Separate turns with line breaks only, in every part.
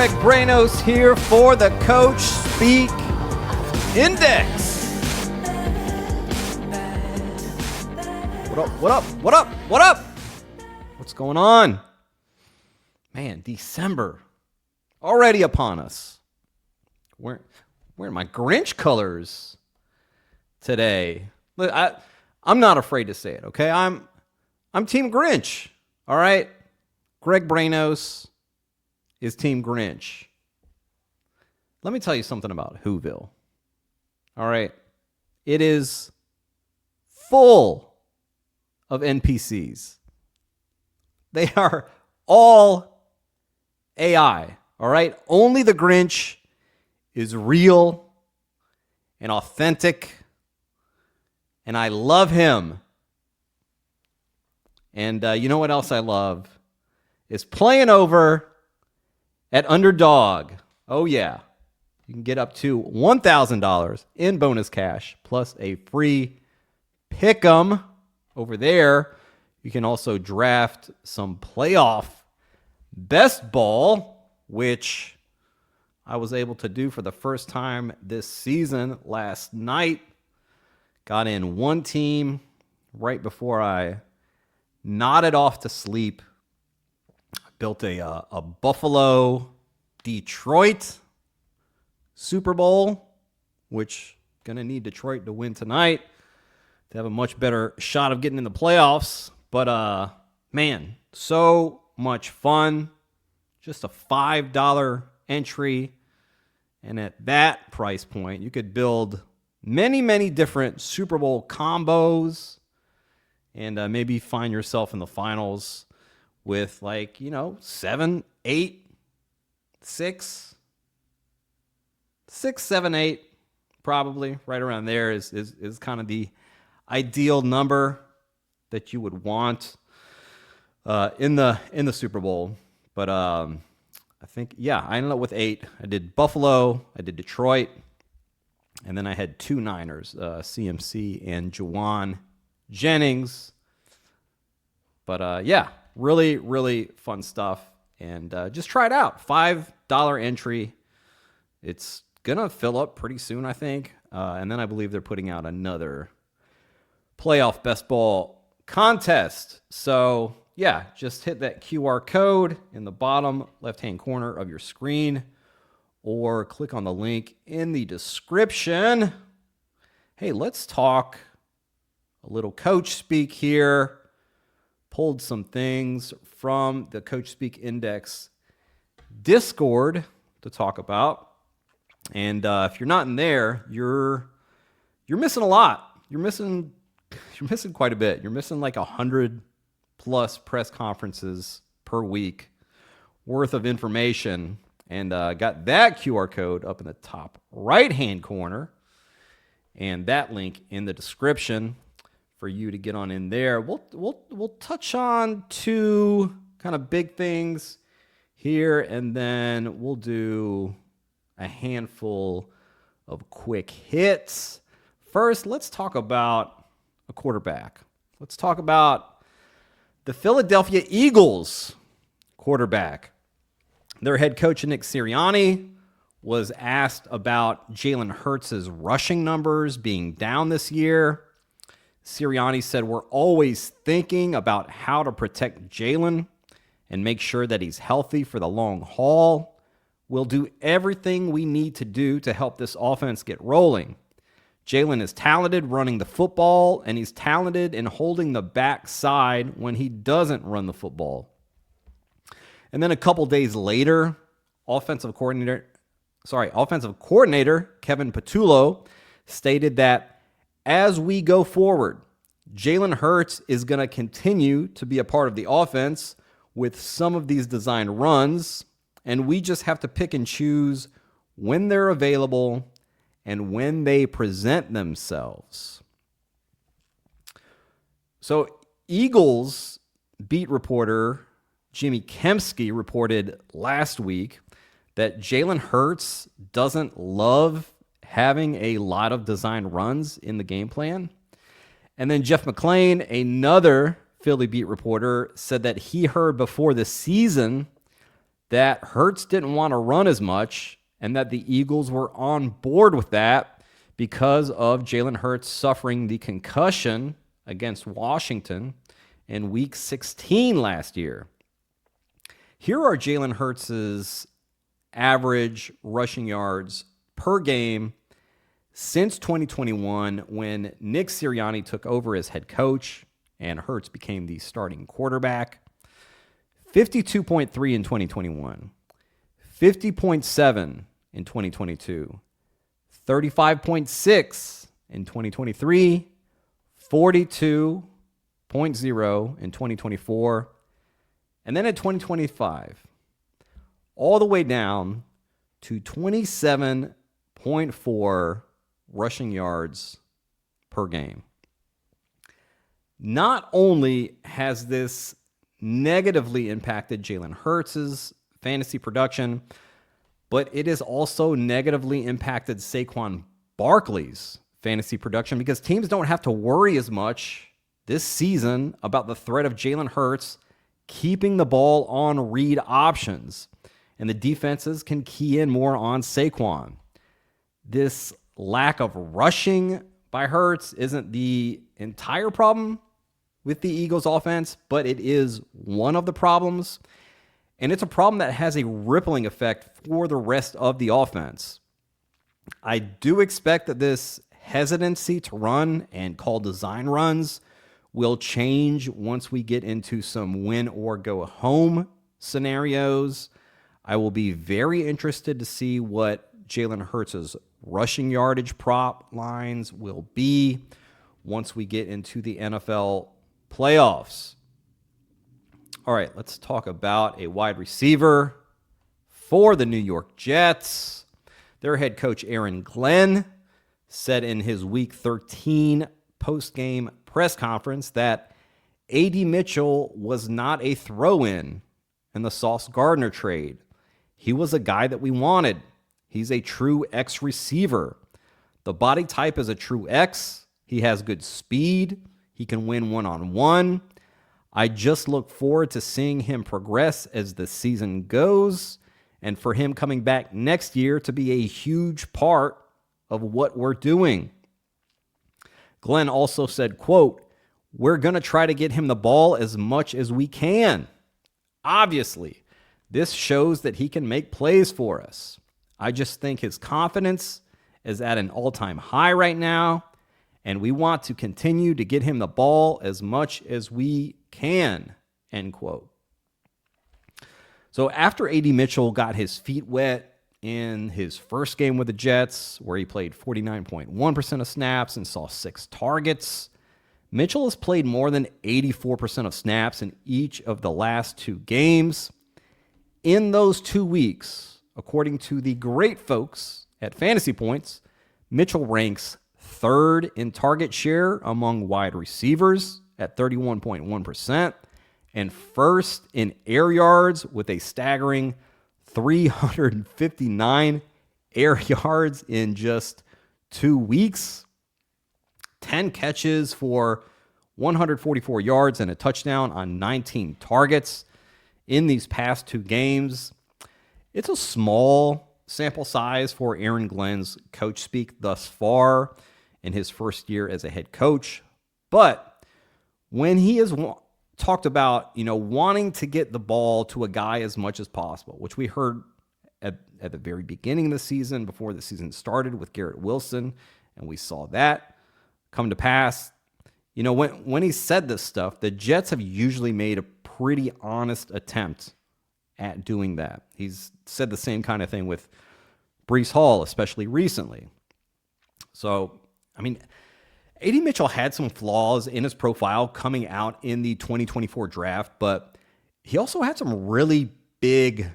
Greg Branos here for the Coachspeak Index. What up? What's going on? Man, December already upon us. Wearing my Grinch colors today. Look, I'm not afraid to say it, okay? I'm Team Grinch, all right? Greg Branos is Team Grinch. Let me tell you something about Whoville, all right? It is full of NPCs. They are all AI, all right? Only the Grinch is real and authentic, and I love him. And you know what else I love? Is playing over at Underdog. Oh, yeah. You can get up to $1,000 in bonus cash, plus a free pick'em over there. You can also draft some playoff best ball, which I was able to do for the first time this season last night. Got in one team right before I nodded off to sleep. Built a Buffalo-Detroit Super Bowl, which going to need Detroit to win tonight to have a much better shot of getting in the playoffs. But, man, so much fun. Just a $5 entry. And at that price point, you could build many, many different Super Bowl combos and maybe find yourself in the finals with 7, 8, 6, 7, 8, probably right around there is kind of the ideal number that you would want in the Super Bowl. But I think, I ended up with 8. I did Buffalo, I did Detroit, and then I had 2 Niners, CMC and Juwan Jennings. But really, really fun stuff. And just try it out. $5 entry. It's going to fill up pretty soon, I think. And then I believe they're putting out another playoff best ball contest. So, just hit that QR code in the bottom left-hand corner of your screen or click on the link in the description. Hey, let's talk a little Coachspeak here. Pulled some things from the Coachspeak Index Discord to talk about. And if you're not in there, you're missing a lot. You're missing quite a bit. You're missing like 100 plus press conferences per week worth of information. And got that QR code up in the top right-hand corner and that link in the description for you to get on in there. We'll touch on 2 kind of big things here, and then we'll do a handful of quick hits. First, let's talk about a quarterback. Let's talk about the Philadelphia Eagles quarterback. Their head coach, Nick Sirianni, was asked about Jalen Hurts' rushing numbers being down this year. Sirianni said, "We're always thinking about how to protect Jalen and make sure that he's healthy for the long haul. We'll do everything we need to do to help this offense get rolling. Jalen is talented running the football, and he's talented in holding the backside when he doesn't run the football." And then a couple days later, offensive coordinator Kevin Patullo stated that as we go forward, Jalen Hurts is going to continue to be a part of the offense with some of these designed runs, and we just have to pick and choose when they're available and when they present themselves. So Eagles beat reporter Jimmy Kempski reported last week that Jalen Hurts doesn't love having a lot of design runs in the game plan. And then Jeff McClain, another Philly beat reporter, said that he heard before the season that Hurts didn't want to run as much and that the Eagles were on board with that because of Jalen Hurts suffering the concussion against Washington in Week 16 last year. Here are Jalen Hurts' average rushing yards per game since 2021 when Nick Sirianni took over as head coach and Hurts became the starting quarterback. 52.3 in 2021, 50.7 in 2022, 35.6 in 2023, 42.0 in 2024, and then in 2025, all the way down to 27.4 rushing yards per game. Not only has this negatively impacted Jalen Hurts' fantasy production, but it has also negatively impacted Saquon Barkley's fantasy production because teams don't have to worry as much this season about the threat of Jalen Hurts keeping the ball on read options, and the defenses can key in more on Saquon. This lack of rushing by Hurts isn't the entire problem with the Eagles offense, but it is one of the problems, and it's a problem that has a rippling effect for the rest of the offense. I do expect that this hesitancy to run and call design runs will change once we get into some win or go home scenarios. I will be very interested to see what Jalen Hurts' rushing yardage prop lines will be once we get into the NFL playoffs. All right, let's talk about a wide receiver for the New York Jets. Their head coach, Aaron Glenn, said in his Week 13 post-game press conference that A.D. Mitchell was not a throw-in in the Sauce Gardner trade. He was a guy that we wanted. He's a true X receiver. The body type is a true X. He has good speed. He can win one-on-one. I just look forward to seeing him progress as the season goes and for him coming back next year to be a huge part of what we're doing. Glenn also said, quote, "We're going to try to get him the ball as much as we can. Obviously, this shows that he can make plays for us. I just think his confidence is at an all-time high right now, and we want to continue to get him the ball as much as we can," end quote. So after A.D. Mitchell got his feet wet in his first game with the Jets, where he played 49.1% of snaps and saw 6 targets, Mitchell has played more than 84% of snaps in each of the last 2 games. In those 2 weeks, according to the great folks at Fantasy Points, Mitchell ranks 3rd in target share among wide receivers at 31.1% and 1st in air yards with a staggering 359 air yards in just 2 weeks. 10 catches for 144 yards and a touchdown on 19 targets in these past 2 games. It's a small sample size for Aaron Glenn's Coachspeak thus far in his first year as a head coach. But when he has talked about, wanting to get the ball to a guy as much as possible, which we heard at the very beginning of the season, before the season started with Garrett Wilson, and we saw that come to pass. When he said this stuff, the Jets have usually made a pretty honest attempt at doing that. He's said the same kind of thing with Breece Hall, especially recently. So, A.D. Mitchell had some flaws in his profile coming out in the 2024 draft, but he also had some really big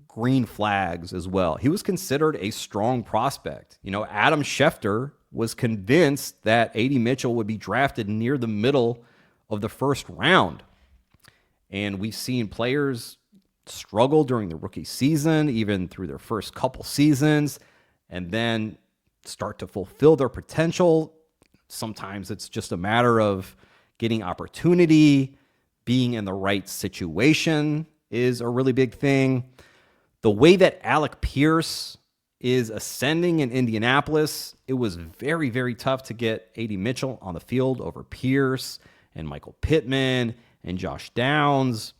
green flags as well. He was considered a strong prospect. Adam Schefter was convinced that A.D. Mitchell would be drafted near the middle of the first round. And we've seen players struggle during the rookie season, even through their first couple seasons, and then start to fulfill their potential. Sometimes it's just a matter of getting opportunity, being in the right situation is a really big thing. The way that Alec Pierce is ascending in Indianapolis, it was very, very tough to get A.D. Mitchell on the field over Pierce and Michael Pittman and Josh Downs.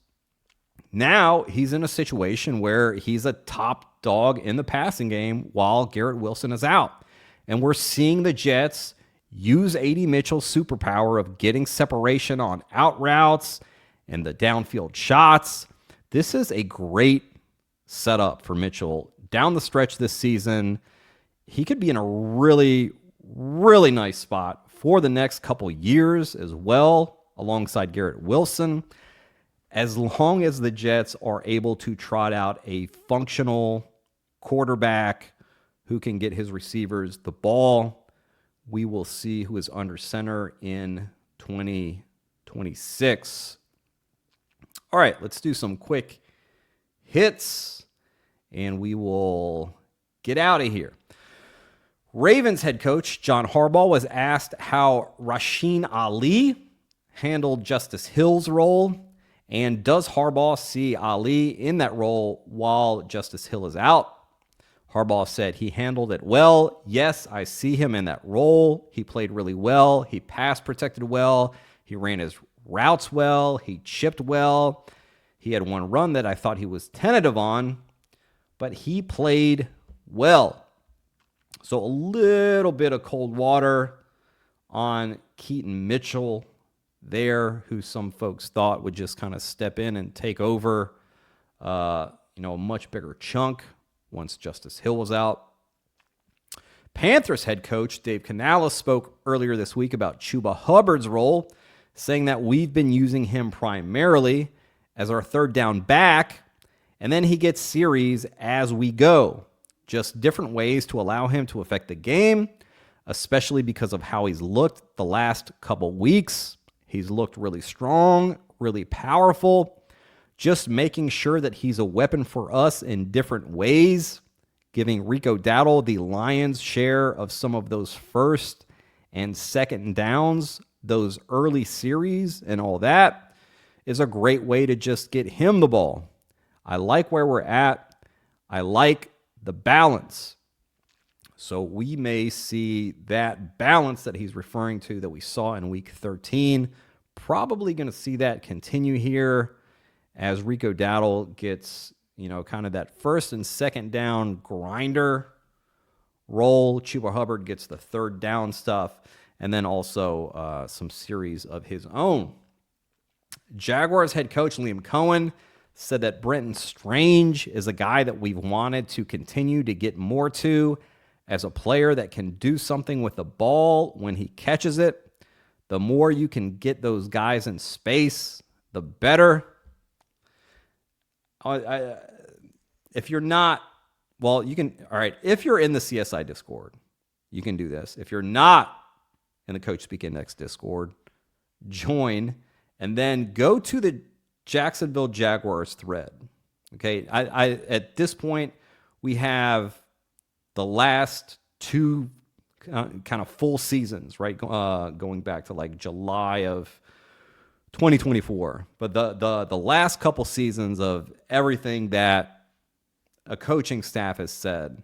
Now he's in a situation where he's a top dog in the passing game while Garrett Wilson is out. And we're seeing the Jets use A.D. Mitchell's superpower of getting separation on out routes and the downfield shots. This is a great setup for Mitchell down the stretch this season. He could be in a really, really nice spot for the next couple years as well, alongside Garrett Wilson, as long as the Jets are able to trot out a functional quarterback who can get his receivers the ball. We will see who is under center in 2026. All right, let's do some quick hits, and we will get out of here. Ravens head coach John Harbaugh was asked how Rasheen Ali handled Justice Hill's role, and does Harbaugh see Ali in that role while Justice Hill is out? Harbaugh said he handled it well. Yes, I see him in that role. He played really well. He pass protected well. He ran his routes well. He chipped well. He had one run that I thought he was tentative on, but he played well. So a little bit of cold water on Keaton Mitchell there, who some folks thought would just kind of step in and take over, a much bigger chunk once Justice Hill was out. Panthers head coach Dave Canales spoke earlier this week about Chuba Hubbard's role, saying that we've been using him primarily as our third down back, and then he gets series as we go. Just different ways to allow him to affect the game, especially because of how he's looked the last couple weeks. He's looked really strong, really powerful. Just making sure that he's a weapon for us in different ways, giving Rico Dowdle the lion's share of some of those first and second downs, those early series and all that is a great way to just get him the ball. I like where we're at. I like the balance. So we may see that balance that he's referring to that we saw in week 13. Probably going to see that continue here as Rico Dowdle gets, kind of that first and second down grinder role. Chuba Hubbard gets the third down stuff, and then also some series of his own. Jaguars head coach Liam Cohen said that Brenton Strange is a guy that we've wanted to continue to get more to as a player that can do something with the ball when he catches it. The more you can get those guys in space, the better. If you're not, you can, all right, if you're in the CSI Discord, you can do this. If you're not in the Coachspeak Index Discord, join and then go to the Jacksonville Jaguars thread. Okay, I at this point, we have the last two kind of full seasons, right? Going back to like July of 2024. But the last couple seasons of everything that a coaching staff has said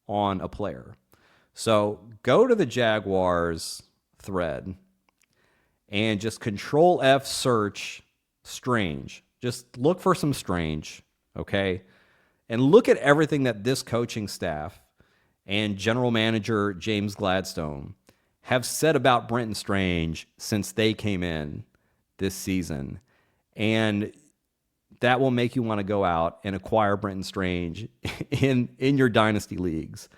on a player. So go to the Jaguars thread and just Control F search Strange. Just look for some Strange, okay? And look at everything that this coaching staff and general manager James Gladstone have said about Brenton Strange since they came in this season. And that will make you want to go out and acquire Brenton Strange in your dynasty leagues.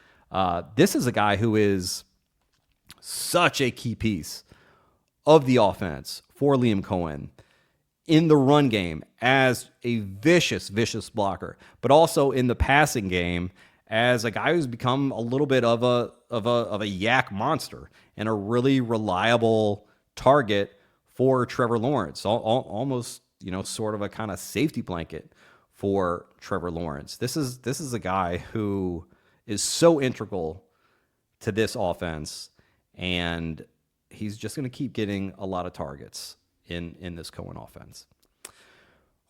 This is a guy who is such a key piece of the offense for Liam Cohen in the run game as a vicious blocker, but also in the passing game as a guy who's become a little bit of a yak monster and a really reliable target for Trevor Lawrence. Almost, sort of a kind of safety blanket for Trevor Lawrence. This is a guy who is so integral to this offense, and he's just going to keep getting a lot of targets in this Cohen offense.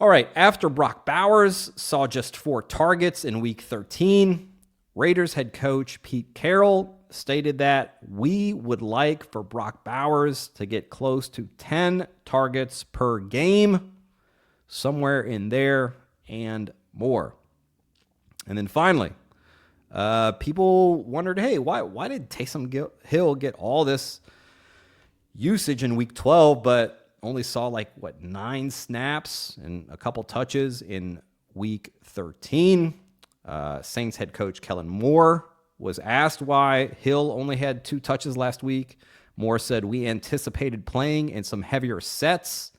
All right, after Brock Bowers saw just 4 targets in Week 13, Raiders head coach Pete Carroll stated that we would like for Brock Bowers to get close to 10 targets per game, somewhere in there and more. And then finally, people wondered, hey, why did Taysom Hill get all this usage in Week 12, but only saw 9 snaps and a couple touches in Week 13? Saints head coach Kellen Moore was asked why Hill only had 2 touches last week. Moore said, we anticipated playing in some heavier sets,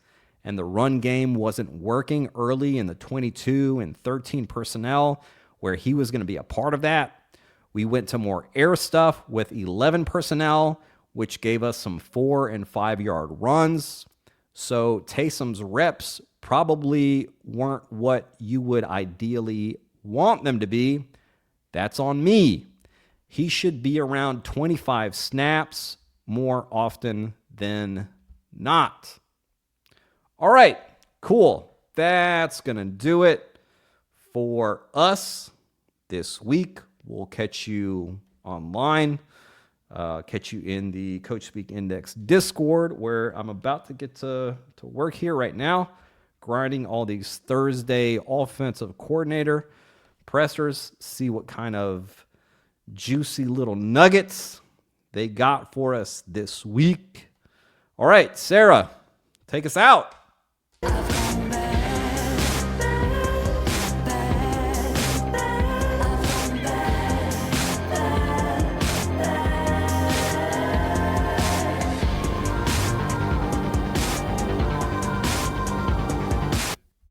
and the run game wasn't working early in the 22 and 13 personnel where he was going to be a part of that. We went to more air stuff with 11 personnel, which gave us some 4 and 5 yard runs. So Taysom's reps probably weren't what you would ideally want them to be. That's on me. He should be around 25 snaps more often than not. All right, cool. That's going to do it for us this week. We'll catch you online. Catch you in the Coachspeak Index Discord, where I'm about to get to work here right now, grinding all these Thursday offensive coordinator pressers, see what kind of juicy little nuggets they got for us this week. All right, Sarah, take us out.